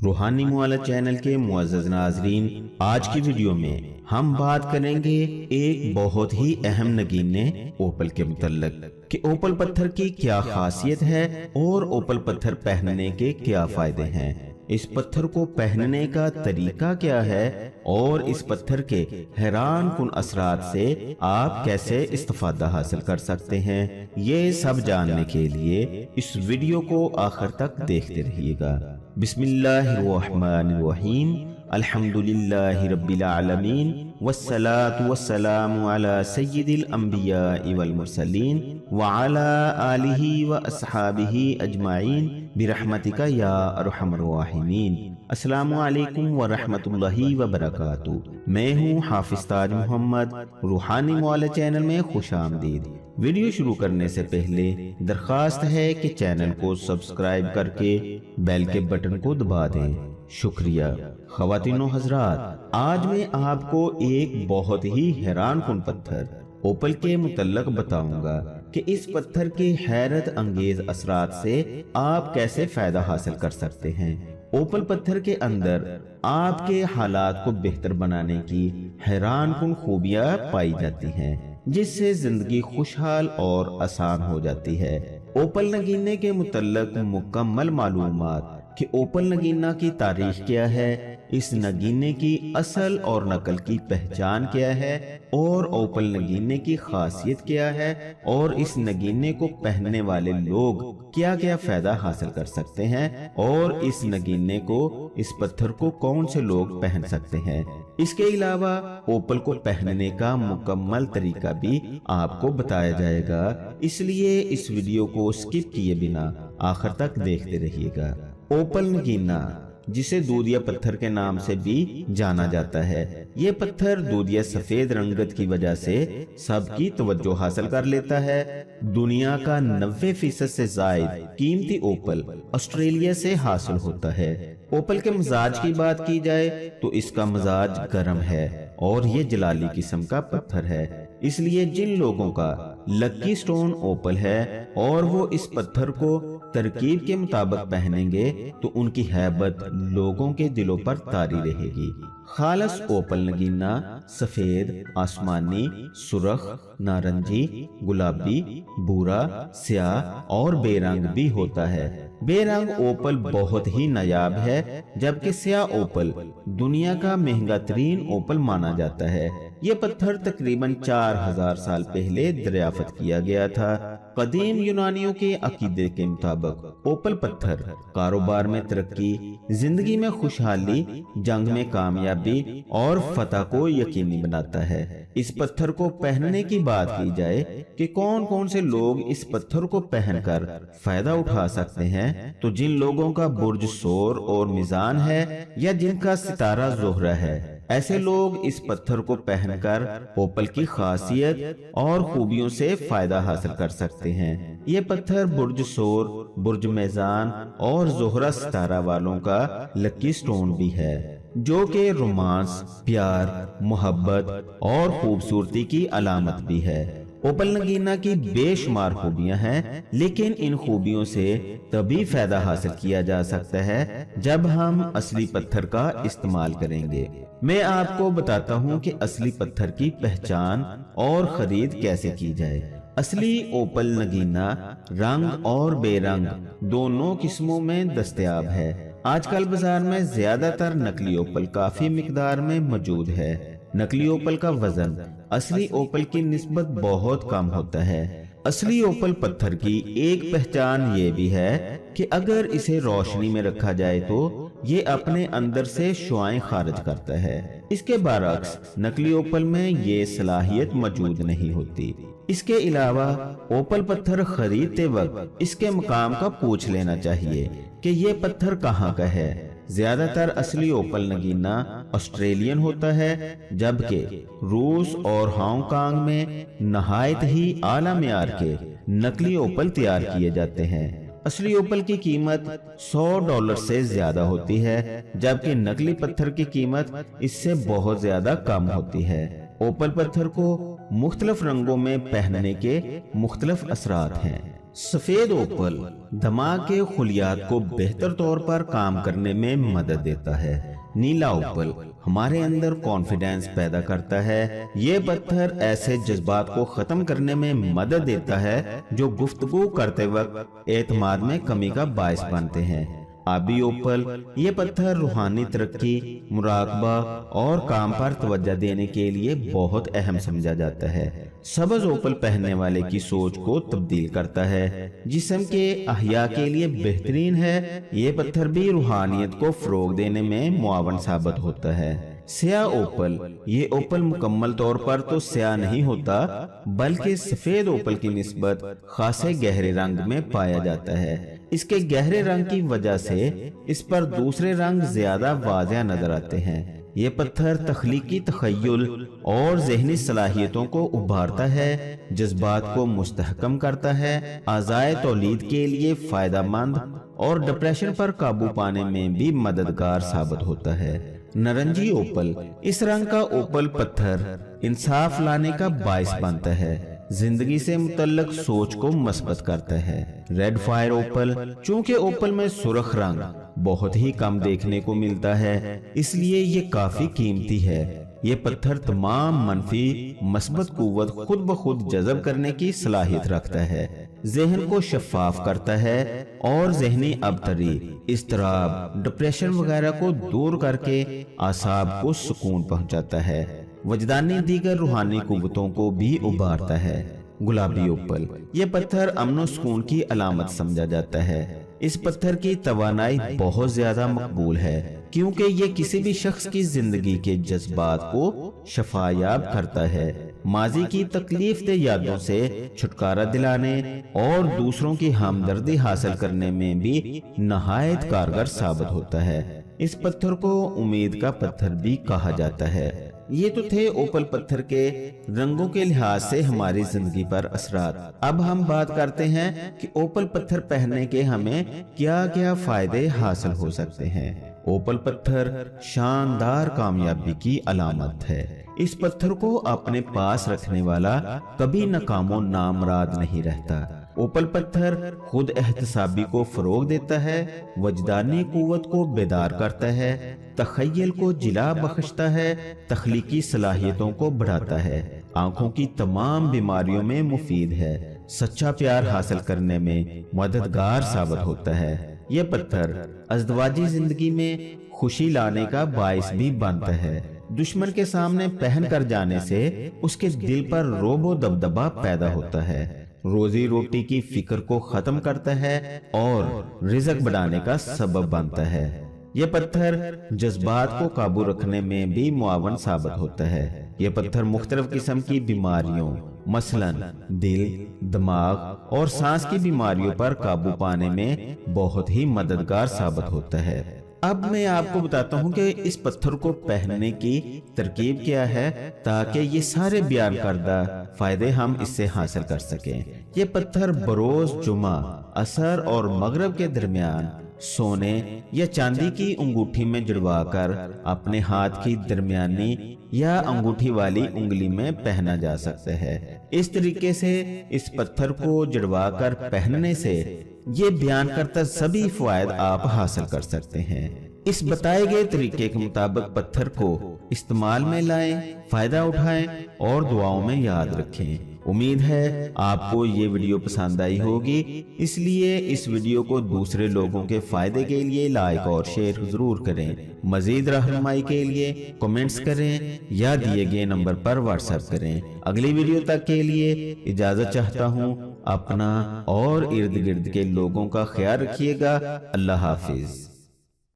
روحانی معالج چینل کے معزز ناظرین، آج کی ویڈیو میں ہم بات کریں گے ایک بہت ہی اہم نگینے اوپل کے متعلق کہ اوپل پتھر کی کیا خاصیت ہے اور اوپل پتھر پہننے کے کیا فائدے ہیں، اس پتھر کو پہننے کا طریقہ کیا ہے اور اس پتھر کے حیران کن اثرات سے آپ کیسے استفادہ حاصل کر سکتے ہیں۔ یہ سب جاننے کے لیے اس ویڈیو کو آخر تک دیکھتے رہیے گا۔ بسم اللہ الرحمن الرحیم، الحمدللہ رب العالمین، والصلاة والسلام علی سید الانبیاء والمرسلین وعلی آلہ واصحابہ اجمعین برحمتک یا ارحم الراحمین۔ السلام علیکم ورحمۃ اللہ وبرکاتہ۔ میں ہوں حافظ تاج محمد، روحانی معالج چینل میں خوش آمدید۔ ویڈیو شروع کرنے سے پہلے درخواست ہے کہ چینل کو سبسکرائب کر کے بیل کے بٹن کو دبا دیں۔ شکریہ۔ خواتین و حضرات، آج میں آپ کو ایک بہت ہی حیران کن پتھر اوپل کے متعلق بتاؤں گا کہ اس پتھر کے حیرت انگیز اثرات سے آپ کیسے فائدہ حاصل کر سکتے ہیں۔ اوپل پتھر کے اندر آپ کے حالات کو بہتر بنانے کی حیران کن خوبیاں پائی جاتی ہیں، جس سے زندگی خوشحال اور آسان ہو جاتی ہے۔ اوپل نگینے کے متعلق مکمل معلومات کہ اوپل نگینہ کی تاریخ کیا ہے، اس نگینے کی اصل اور نقل کی پہچان کیا ہے اور اوپل نگینے کی خاصیت کیا ہے اور اس نگینے کو پہننے والے لوگ کیا کیا فائدہ حاصل کر سکتے ہیں اور اس نگینے کو، اس پتھر کو کون سے لوگ پہن سکتے ہیں۔ اس کے علاوہ اوپل کو پہننے کا مکمل طریقہ بھی آپ کو بتایا جائے گا، اس لیے اس ویڈیو کو سکپ کیے بنا آخر تک دیکھتے رہیے گا۔ اوپل نگینہ، جسے دودھیا پتھر کے نام سے بھی جانا جاتا ہے، یہ پتھر دودھیا سفید رنگت کی وجہ سے سب کی توجہ حاصل کر لیتا ہے۔ دنیا کا 90% سے زائد قیمتی اوپل آسٹریلیا سے حاصل ہوتا ہے۔ اوپل کے مزاج کی بات کی جائے تو اس کا مزاج گرم ہے اور یہ جلالی قسم کا پتھر ہے، اس لیے جن لوگوں کا لکی سٹون اوپل ہے اور وہ اس پتھر کو ترکیب کے مطابق پہنیں گے تو ان کی ہیبت لوگوں کے دلوں پر طاری رہے گی۔ خالص اوپل نگینہ سفید، آسمانی، سرخ، نارنجی، گلابی، بھورا، سیاہ اور بے رنگ بھی ہوتا ہے۔ بے رنگ اوپل بہت ہی نایاب ہے، جبکہ سیاہ اوپل دنیا کا مہنگا ترین اوپل مانا جاتا ہے۔ یہ پتھر تقریباً 4000 سال پہلے دریافت کیا گیا تھا۔ قدیم یونانیوں کے عقیدے کے مطابق اوپل پتھر کاروبار میں ترقی، زندگی میں خوشحالی، جنگ میں کامیابی اور فتح کو یقینی بناتا ہے۔ اس پتھر کو پہننے کی بات کی جائے کہ کون کون سے لوگ اس پتھر کو پہن کر فائدہ اٹھا سکتے ہیں، تو جن لوگوں کا برج سور اور میزان ہے یا جن کا ستارہ زہرہ ہے، ایسے لوگ اس پتھر کو پہن کر اوپل کی خاصیت اور خوبیوں سے فائدہ حاصل کر سکتے ہیں۔ یہ پتھر برج سور، برج میزان اور زہرہ ستارہ والوں کا لکی سٹون بھی ہے، جو کہ رومانس، پیار، محبت اور خوبصورتی کی علامت بھی ہے۔ اوپل نگینہ کی بے شمار خوبیاں ہیں، لیکن ان خوبیوں سے تبھی فائدہ حاصل کیا جا سکتا ہے جب ہم اصلی پتھر کا استعمال کریں گے۔ میں آپ کو بتاتا ہوں کہ اصلی پتھر کی پہچان اور خرید کیسے کی جائے۔ اصلی اوپل نگینہ رنگ اور بے رنگ دونوں قسموں میں دستیاب ہے۔ آج کل بازار میں زیادہ تر نقلی اوپل کافی مقدار میں موجود ہے۔ نقلی اوپل کا وزن اصلی اوپل کی نسبت بہت کم ہوتا ہے۔ اصلی اوپل پتھر کی ایک پہچان یہ بھی ہے کہ اگر اسے روشنی میں رکھا جائے تو یہ اپنے اندر سے شعاعیں خارج کرتا ہے۔ اس کے برعکس نقلی اوپل میں یہ صلاحیت موجود نہیں ہوتی۔ اس کے علاوہ اوپل پتھر خریدتے وقت اس کے مقام کا پوچھ لینا چاہیے کہ یہ پتھر کہاں کا ہے۔ زیادہ تر اصلی اوپل نگینہ آسٹریلین ہوتا ہے، جبکہ روس اور ہانگ کانگ میں نہایت ہی اعلیٰ معیار کے نقلی اوپل تیار کیے جاتے ہیں۔ اصلی اوپل کی قیمت $100 سے زیادہ ہوتی ہے، جبکہ نقلی پتھر کی قیمت اس سے بہت زیادہ کم ہوتی ہے۔ اوپل پتھر کو مختلف رنگوں میں پہننے کے مختلف اثرات ہیں۔ سفید اوپل دماغ کے خلیات کو بہتر طور پر کام کرنے میں مدد دیتا ہے۔ نیلا اوپل ہمارے اندر کانفیڈنس پیدا کرتا ہے۔ یہ پتھر ایسے جذبات کو ختم کرنے میں مدد دیتا ہے جو گفتگو کرتے وقت اعتماد میں کمی کا باعث بنتے ہیں۔ آبی اوپل یہ پتھر روحانی ترقی، مراقبہ اور کام پر توجہ دینے کے لیے بہت اہم سمجھا جاتا ہے۔ سبز اوپل پہننے والے کی سوچ کو تبدیل کرتا ہے، جسم کے احیاء کے لیے بہترین ہے۔ یہ پتھر بھی روحانیت کو فروغ دینے میں معاون ثابت ہوتا ہے۔ سیاہ اوپل یہ اوپل مکمل طور پر تو سیاہ نہیں ہوتا، بلکہ سفید اوپل کی نسبت خاصے گہرے رنگ میں پایا جاتا ہے۔ اس کے گہرے رنگ کی وجہ سے اس پر دوسرے رنگ زیادہ واضح نظر آتے ہیں۔ یہ پتھر تخلیقی تخیل اور ذہنی صلاحیتوں کو ابھارتا ہے، جذبات کو مستحکم کرتا ہے، اعضائے تولید کے لیے فائدہ مند اور ڈپریشن پر قابو پانے میں بھی مددگار ثابت ہوتا ہے۔ نارنجی اوپل اس رنگ کا اوپل پتھر انصاف لانے کا باعث بنتا ہے، زندگی سے متعلق سوچ کو مثبت کرتا ہے۔ ریڈ فائر اوپل چونکہ اوپل میں سرخ رنگ بہت ہی کم دیکھنے کو ملتا ہے، اس لیے یہ کافی قیمتی ہے۔ یہ پتھر تمام منفی مثبت قوت خود بخود جذب کرنے کی صلاحیت رکھتا ہے، ذہن کو شفاف کرتا ہے اور ذہنی ابتری، اضطراب، ڈپریشن وغیرہ کو دور کر کے اعصاب کو سکون پہنچاتا ہے، وجدانی دیگر روحانی قوتوں کو بھی ابھارتا ہے۔ گلابی اوپل یہ پتھر امن و سکون کی علامت سمجھا جاتا ہے۔ اس پتھر کی توانائی بہت زیادہ مقبول ہے کیونکہ یہ کسی بھی شخص کی زندگی کے جذبات کو شفا یاب کرتا ہے، ماضی کی تکلیف دہ یادوں سے چھٹکارا دلانے اور دوسروں کی ہمدردی حاصل کرنے میں بھی نہایت کارگر ثابت ہوتا ہے۔ اس پتھر کو امید کا پتھر بھی کہا جاتا ہے۔ یہ تو تھے اوپل پتھر کے رنگوں کے لحاظ سے ہماری زندگی پر اثرات۔ اب ہم بات کرتے ہیں کہ اوپل پتھر پہننے کے ہمیں کیا کیا فائدے حاصل ہو سکتے ہیں۔ اوپل پتھر شاندار کامیابی کی علامت ہے۔ اس پتھر کو اپنے پاس رکھنے والا کبھی ناکام و نامراد نہیں رہتا۔ اوپل پتھر خود احتسابی کو فروغ دیتا ہے، وجدانی قوت کو بیدار کرتا ہے، تخیل کو جلا بخشتا ہے، تخلیقی صلاحیتوں کو بڑھاتا ہے، آنکھوں کی تمام بیماریوں میں مفید ہے، سچا پیار حاصل کرنے میں مددگار ثابت ہوتا ہے۔ یہ پتھر ازدواجی زندگی میں خوشی لانے کا باعث بھی بنتا ہے۔ دشمن کے سامنے پہن کر جانے سے اس کے دل پر رعب و دبدبا پیدا ہوتا ہے، روزی روٹی کی فکر کو ختم کرتا ہے اور رزق بڑھانے کا سبب بنتا ہے۔ یہ پتھر جذبات کو قابو رکھنے میں بھی معاون ثابت ہوتا ہے۔ یہ پتھر مختلف قسم کی بیماریوں مثلاً دل، دماغ اور سانس کی بیماریوں پر قابو پانے میں بہت ہی مددگار ثابت ہوتا ہے۔ اب میں آپ کو بتاتا ہوں کہ اس پتھر کو پہننے کی ترکیب کیا ہے تاکہ یہ سارے بیان کردہ فائدے ہم اس سے حاصل کر سکیں۔ یہ پتھر بروز جمعہ، عصر اور مغرب کے درمیان سونے یا چاندی کی انگوٹھی میں جڑوا کر اپنے ہاتھ کی درمیانی یا انگوٹھی والی انگلی میں پہنا جا سکتا ہے۔ اس طریقے سے اس پتھر کو جڑوا کر پہننے سے یہ بیان کرتا سبھی فوائد آپ حاصل کر سکتے ہیں۔ اس بتائے گئے طریقے کے مطابق پتھر کو استعمال میں لائیں، فائدہ اٹھائیں اور دعاؤں میں یاد رکھیں۔ امید ہے آپ کو یہ ویڈیو پسند آئی ہوگی، اس لیے اس ویڈیو کو دوسرے لوگوں کے فائدے کے لیے لائک اور شیئر ضرور کریں۔ مزید رہنمائی کے لیے کمنٹس کریں یا دیے گئے نمبر پر واٹس ایپ کریں۔ اگلی ویڈیو تک کے لیے اجازت چاہتا ہوں۔ اپنا اور ارد گرد کے لوگوں کا خیال رکھیے گا۔ اللہ حافظ۔